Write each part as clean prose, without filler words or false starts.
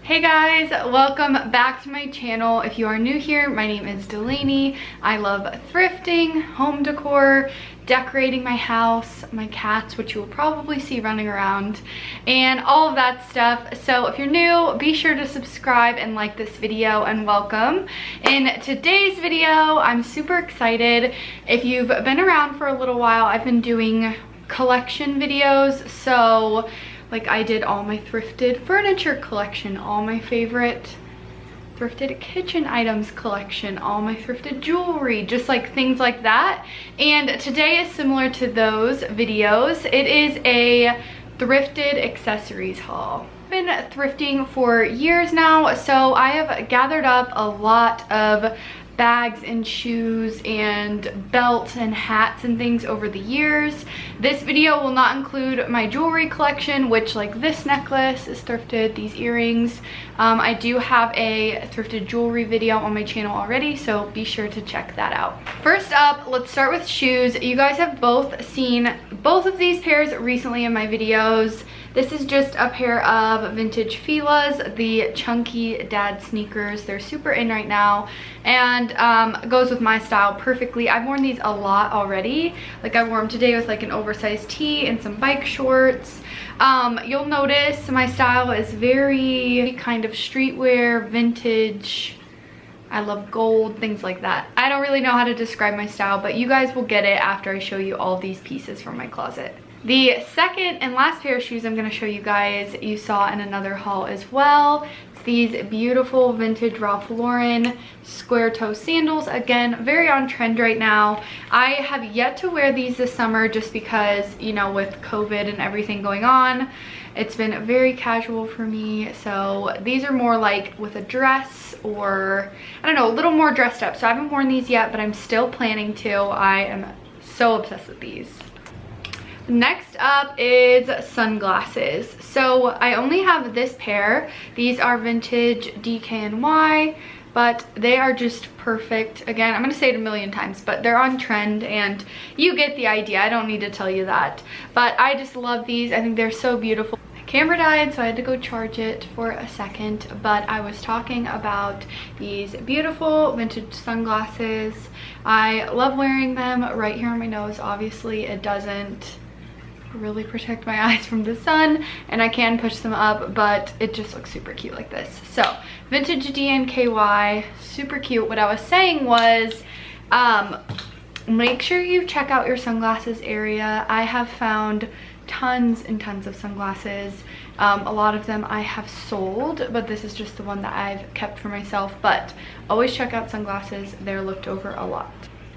Hey guys, welcome back to my channel. If you are new here, my name is Delaney. I love thrifting, home decor, decorating my house, my cats, which you will probably see running around, and all of that stuff. So if you're new, be sure to subscribe and like this video, and welcome. In today's video, I'm super excited. If you've been around for a little while, I've been doing collection videos. So like I did all my thrifted furniture collection, all my favorite thrifted kitchen items collection, all my thrifted jewelry, just like things like that. And today is similar to those videos. It is a thrifted accessories haul. I've been thrifting for years now, so I have gathered up a lot of bags and shoes and belts and hats and things over the years. This video will not include my jewelry collection, which like this necklace is thrifted, these earrings. I do have a thrifted jewelry video on my channel already, so be sure to check that out. First up, let's start with shoes. You guys have both seen both of these pairs recently in my videos. This is just a pair of vintage Fila's, the chunky dad sneakers. They're super in right now, and goes with my style perfectly. I've worn these a lot already. Like I wore them today with like an oversized tee and some bike shorts. You'll notice my style is very kind of streetwear, vintage. I love gold, things like that. I don't really know how to describe my style, but you guys will get it after I show you all these pieces from my closet. The second and last pair of shoes I'm going to show you guys, you saw in another haul as well. It's these beautiful vintage Ralph Lauren square toe sandals. Again, very on trend right now. I have yet to wear these this summer just because, you know, with COVID and everything going on, it's been very casual for me. So these are more like with a dress, or I don't know, a little more dressed up. So I haven't worn these yet, but I'm still planning to. I am so obsessed with these. Next up is sunglasses. So I only have this pair. These are vintage DKNY, but they are just perfect. Again, I'm gonna say it a million times, but they're on trend and you get the idea. I don't need to tell you that. But I just love these. I think they're so beautiful. My camera died, so I had to go charge it for a second, but I was talking about these beautiful vintage sunglasses. I love wearing them right here on my nose. Obviously, it doesn't really protect my eyes from the sun, and I can push them up, but it just looks super cute like this. So vintage DNKY, super cute. What I was saying was make sure you check out your sunglasses area. I have found tons and tons of sunglasses. A lot of them I have sold, but this is just the one that I've kept for myself. But always check out sunglasses, they're looked over a lot.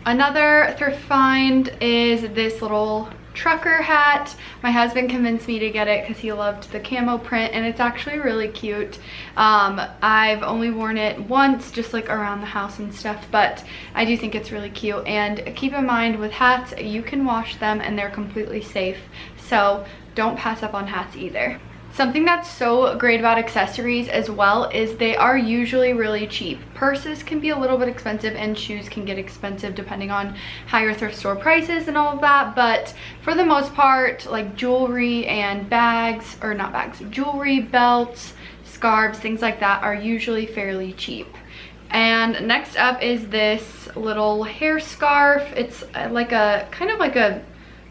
Another thrift find is this little trucker hat. My husband convinced me to get it because he loved the camo print, and it's actually really cute. I've only worn it once, just like around the house and stuff, but I do think it's really cute. And keep in mind, with hats, you can wash them and they're completely safe, so don't pass up on hats either. Something that's so great about accessories as well is they are usually really cheap. Purses can be a little bit expensive and shoes can get expensive depending on how your thrift store prices and all of that, but for the most part, like jewelry and bags, or not bags, jewelry, belts, scarves, things like that are usually fairly cheap. And next up is this little hair scarf. It's like a kind of like a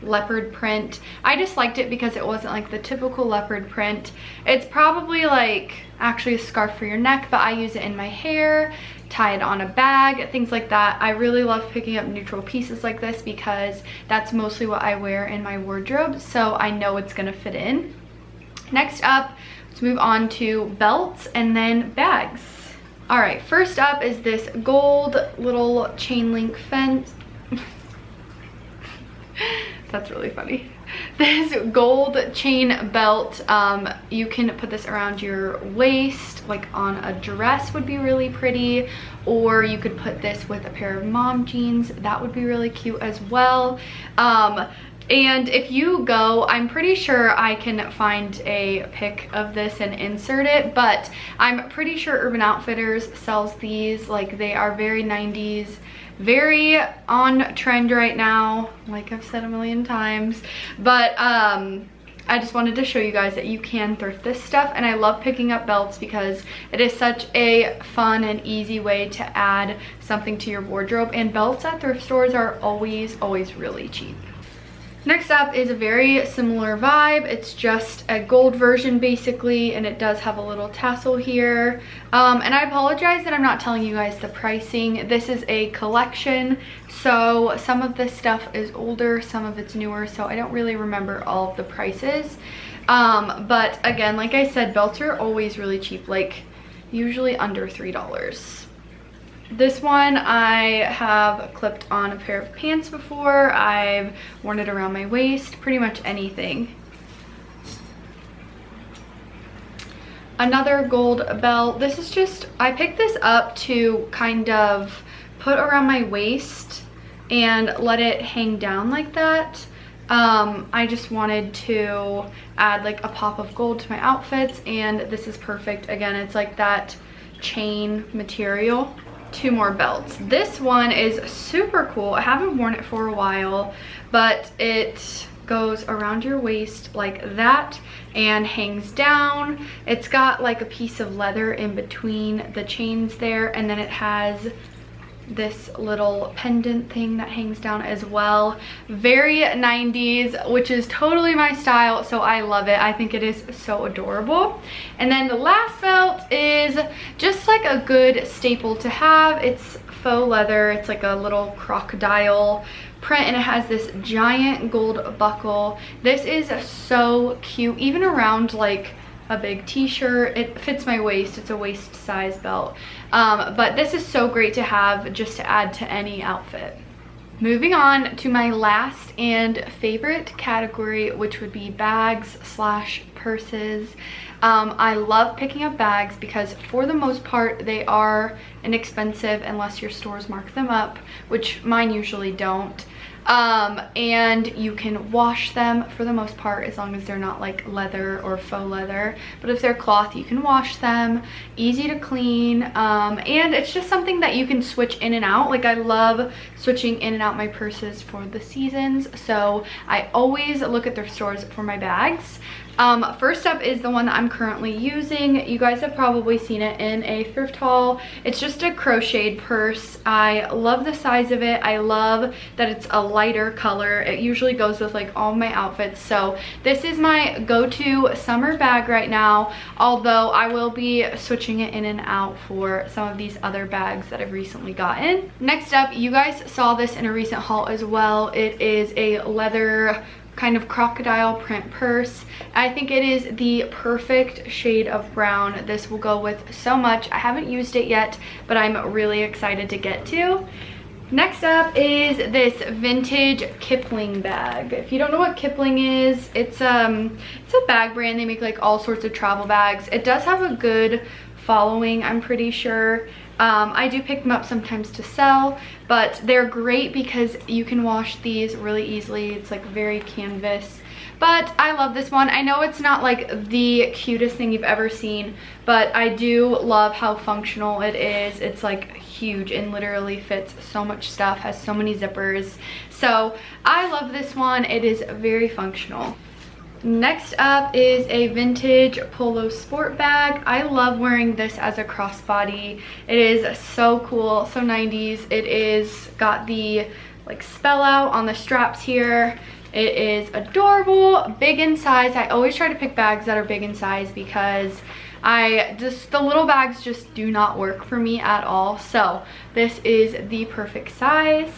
leopard print. I just liked it because it wasn't like the typical leopard print. It's probably like actually a scarf for your neck, but I use it in my hair, tie it on a bag, things like that. I really love picking up neutral pieces like this because that's mostly what I wear in my wardrobe, so I know it's gonna fit in. Next up, let's move on to belts and then bags. All right, first up is this gold little chain link fence. That's really funny. This gold chain belt, you can put this around your waist, like on a dress would be really pretty, or you could put this with a pair of mom jeans. That would be really cute as well. And if you go, I'm pretty sure I can find a pic of this and insert it, but I'm pretty sure Urban Outfitters sells these. Like, they are very 90s, very on trend right now, like I've said a million times. But I just wanted to show you guys that you can thrift this stuff, and I love picking up belts because it is such a fun and easy way to add something to your wardrobe, and belts at thrift stores are always really cheap. Next up is a very similar vibe. It's just a gold version basically, and it does have a little tassel here. And I apologize that I'm not telling you guys the pricing. This is a collection, so some of this stuff is older, some of it's newer, so I don't really remember all of the prices. But again, like I said, belts are always really cheap, like usually under $3. This one I have clipped on a pair of pants before. I've worn it around my waist, pretty much anything. Another gold belt. This is just, I picked this up to kind of put around my waist and let it hang down like that. I just wanted to add like a pop of gold to my outfits, and this is perfect. Again, it's like that chain material. Two more belts. This one is super cool. I haven't worn it for a while, but it goes around your waist like that and hangs down. It's got like a piece of leather in between the chains there, and then it has this little pendant thing that hangs down as well. Very 90s, which is totally my style, so I love it. I think it is so adorable. And then the last belt is just like a good staple to have. It's faux leather. It's like a little crocodile print, and it has this giant gold buckle. This is so cute, even around like a big t-shirt. It fits my waist. It's a waist size belt, but this is so great to have just to add to any outfit. Moving on to my last and favorite category, which would be bags slash purses. I love picking up bags because for the most part they are inexpensive unless your stores mark them up, which mine usually don't. And you can wash them for the most part as long as they're not like leather or faux leather, but if they're cloth you can wash them, easy to clean, and it's just something that you can switch in and out. Like I love switching in and out my purses for the seasons, so I always look at thrift stores for my bags. First up is the one that I'm currently using. You guys have probably seen it in a thrift haul. It's just a crocheted purse. I love the size of it. I love that it's a lighter color. It usually goes with like all my outfits, so this is my go-to summer bag right now, although I will be switching it in and out for some of these other bags that I've recently gotten. Next up, you guys saw this in a recent haul as well. It is a leather kind of crocodile print purse. I think it is the perfect shade of brown. This will go with so much. I haven't used it yet, but I'm really excited to get to. Next up is this vintage Kipling bag. If you don't know what Kipling is, it's a bag brand. They make like all sorts of travel bags. It does have a good following, I'm pretty sure. I do pick them up sometimes to sell, but they're great because you can wash these really easily. It's like very canvas, but I love this one. I know it's not like the cutest thing you've ever seen, but I do love how functional it is. It's like huge and literally fits so much stuff, has so many zippers. So I love this one. It is very functional. Next up is a vintage polo sport bag. I love wearing this as a crossbody. It is so cool, so 90s. It is got the like spell out on the straps here. It is adorable, big in size. I always try to pick bags that are big in size because the little bags just do not work for me at all. So this is the perfect size.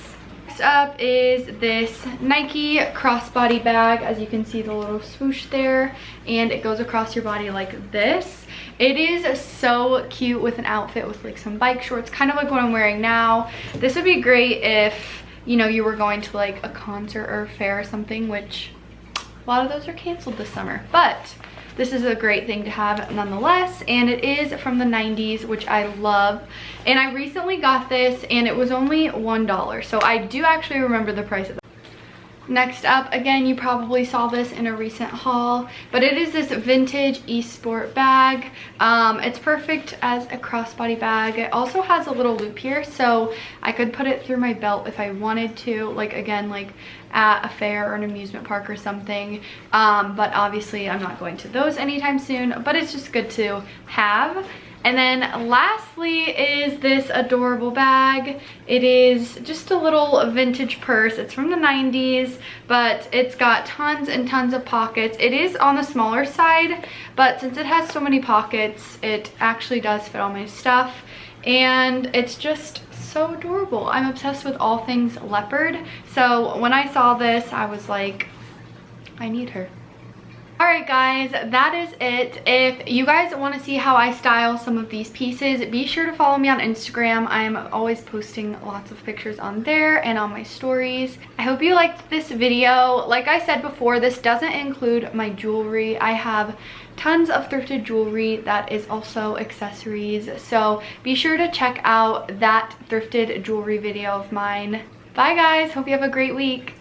Next up is this Nike crossbody bag. As you can see, the little swoosh there, and it goes across your body like this. It is so cute with an outfit with like some bike shorts, kind of like what I'm wearing now. This would be great if, you know, you were going to like a concert or a fair or something, which a lot of those are canceled this summer, but this is a great thing to have nonetheless, and it is from the 90s, which I love. And I recently got this and it was only $1, so I do actually remember the price of it. Next up, again, you probably saw this in a recent haul, but it is this vintage e-sport bag. It's perfect as a crossbody bag. It also has a little loop here, so I could put it through my belt if I wanted to, like again, like at a fair or an amusement park or something. But obviously I'm not going to those anytime soon, but it's just good to have. And then lastly is this adorable bag. It is just a little vintage purse. It's from the 90s, but it's got tons and tons of pockets. It is on the smaller side, but since it has so many pockets, it actually does fit all my stuff. And it's just so adorable. I'm obsessed with all things leopard. So when I saw this, I was like, I need her. Alright guys, that is it. If you guys want to see how I style some of these pieces, be sure to follow me on Instagram. I'm always posting lots of pictures on there and on my stories. I hope you liked this video. Like I said before, this doesn't include my jewelry. I have tons of thrifted jewelry that is also accessories. So be sure to check out that thrifted jewelry video of mine. Bye guys, hope you have a great week.